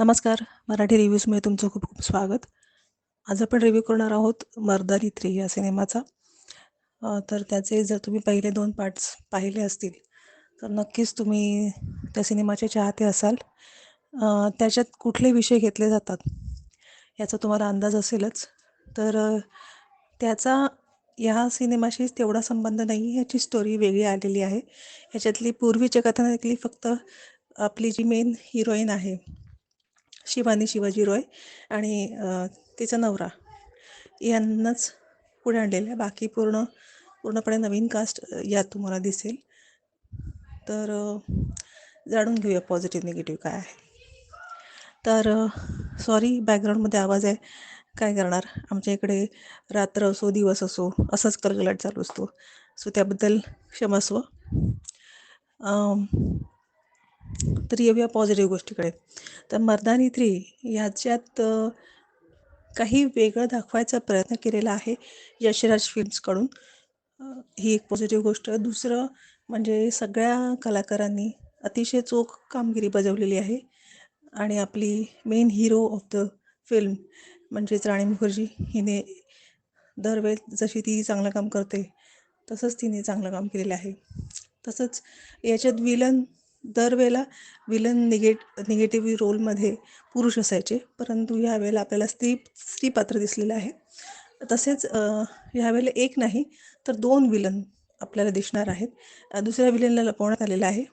नमस्कार. मराठी रिव्ह्यूजमध्ये तुमचं खूप खूप स्वागत. आज आपण रिव्ह्यू करणार आहोत मर्दानी 3 या सिनेमाचा. तर त्याचे जर तुम्ही पहिले 2 पार्ट्स पाहिले असतील तर नक्कीच तुम्ही त्या सिनेमाचे चाहते असाल. त्याच्यात कुठले विषय घेतले जातात याचा तुम्हाला अंदाज असेलच. तर त्याचा ह्या सिनेमाशी तेवढा संबंध नाही. याची स्टोरी वेगळी आलेली आहे. ह्याच्यातली पूर्वीच्या कथानकली फक्त आपली जी मेन हिरोईन आहे शिवानी शिवाजी रॉय आणि तिचा नवरा यांनाच पुढे आणलेलं आहे. बाकी पूर्णपणे नवीन कास्ट यात तुम्हाला दिसेल. तर जाणून घेऊया पॉझिटिव्ह निगेटिव्ह काय आहे. तर सॉरी बॅकग्राऊंडमध्ये आवाज आहे, काय करणार. आमच्या इकडे रात्र असो दिवस असो असाच कलकलाट चालू असतो, सो त्याबद्दल क्षमस्व. तर येऊया पॉझिटिव्ह गोष्टीकडे. तर मर्दानी 3 ह्याच्यात काही वेगळं दाखवायचा प्रयत्न केलेला आहे यशराज फिल्म्सकडून. ही एक पॉझिटिव्ह गोष्ट. दुसरं म्हणजे सगळ्या कलाकारांनी अतिशय चोख कामगिरी बजावलेली आहे आणि आपली main hero of the film म्हणजेच राणी मुखर्जी हिने दरवेळेस जशी ती चांगलं काम करते तसंच तिने चांगलं काम केलेलं आहे. तसंच याच्यात दरवेळेला विलन निगेटिव्ह रोलमध्ये पुरुष असायचे, परंतु ह्यावेळेला आपल्याला स्त्री पात्र दिसलेलं आहे. तसेच ह्यावेळेला एक नाही तर 2 विलन आपल्याला दिसणार आहेत. दुसऱ्या विलनला लपवण्यात आलेलं आहे.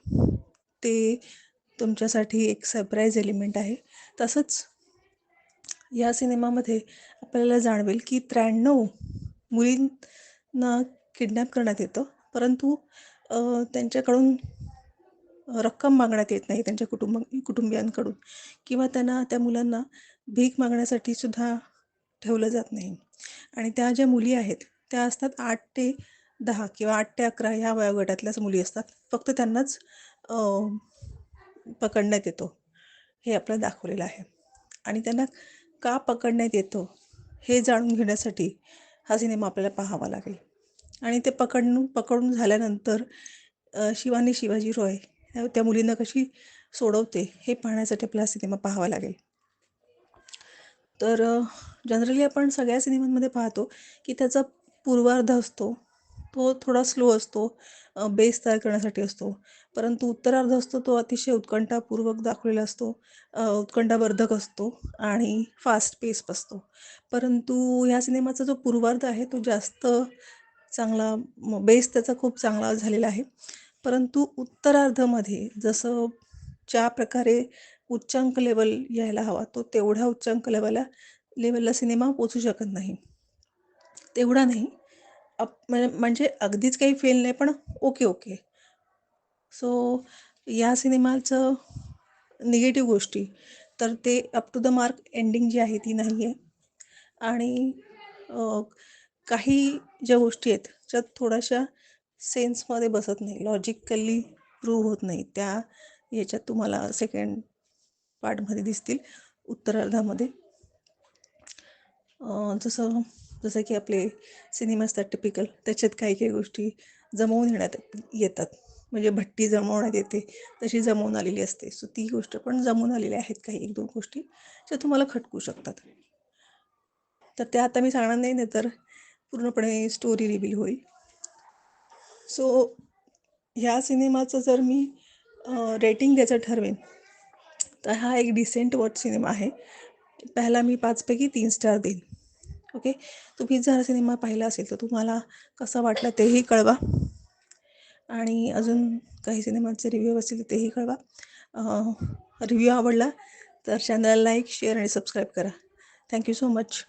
ते तुमच्यासाठी एक सरप्राईज एलिमेंट आहे. तसंच या सिनेमामध्ये आपल्याला जाणवेल की 93 मुलींना किडनॅप करण्यात येतं, परंतु त्यांच्याकडून रक्कम मागण्यात येत नाही त्यांच्या कुटुंबियांकडून, किंवा त्या मुलांना भीक मागण्यासाठी सुद्धा ठेवलं जात नाही. आणि त्या ज्या मुली आहेत त्या असतात 8 ते 10 किंवा 8 ते 11 ह्या वयोगटातल्याच मुली असतात. फक्त त्यांनाच पकडण्यात येतो हे आपल्याला दाखवलेलं आहे. आणि त्यांना का पकडण्यात येतं हे जाणून घेण्यासाठी हा सिनेमा आपल्याला पाहावा लागेल. आणि ते पकडून झाल्यानंतर शिवानी शिवाजी रॉय त्या मुलींना कशी सोडवते हे पाहण्यासाठी आपला सिनेमा पाहावा लागेल. तर जनरली आपण सगळ्या सिनेमांमध्ये पाहतो की त्याचा पूर्वार्ध असतो तो थोडा स्लो असतो, बेस तयार करण्यासाठी असतो. परंतु उत्तरार्ध असतो तो अतिशय उत्कंठापूर्वक दाखवलेला असतो, उत्कंठावर्धक असतो आणि फास्ट पेस असतो. परंतु ह्या सिनेमाचा जो पूर्वार्ध आहे तो जास्त चांगला, बेस त्याचा खूप चांगला झालेला आहे. परंतु उत्तरार्धामध्ये जसं ज्या प्रकारे उच्चांक लेवल यायला हवा तो तेवढ्या उच्चांक लेवलला सिनेमा पोचू शकत नाही. तेवढा नाही, म्हणजे अगदीच काही फेल नाही, पण ओके ओके. सो या सिनेमाचं निगेटिव्ह गोष्टी तर ते up to the mark ending जी आहे ती नाही आहे. आणि काही ज्या गोष्टी आहेत ज्या थोड्याशा सेन्समध्ये बसत नाही, लॉजिकली प्रूव्ह होत नाही, त्या याच्यात तुम्हाला सेकंड पार्टमध्ये दिसतील, उत्तरार्धामध्ये. जसं जसं की आपले सिनेमा असतात टिपिकल, त्याच्यात काही काही गोष्टी जमवून येतात. म्हणजे भट्टी जमवण्यात येते तशी जमवून आलेली असते. सो ती गोष्ट पण जमवून आलेल्या आहेत काही 1-2 गोष्टी ज्या तुम्हाला खटकू शकतात. तर त्या आता मी सांगणार नाही, तर पूर्णपणे स्टोरी रिव्हील होईल. सो ह्या सिनेमाचं जर मी रेटिंग द्यायचं ठरवेन तर हा एक डिसेंट वॉच सिनेमा आहे. पहिला मी 5 पैकी 3 स्टार देईन. ओके. तुम्ही जर सिनेमा पाहिला असेल तर तुम्हाला कसं वाटलं तेही कळवा. आणि अजून काही सिनेमाचे रिव्ह्यू असतील तेही कळवा. रिव्ह्यू आवडला तर चॅनलला लाईक, शेअर आणि सबस्क्राईब करा. Thank you so much.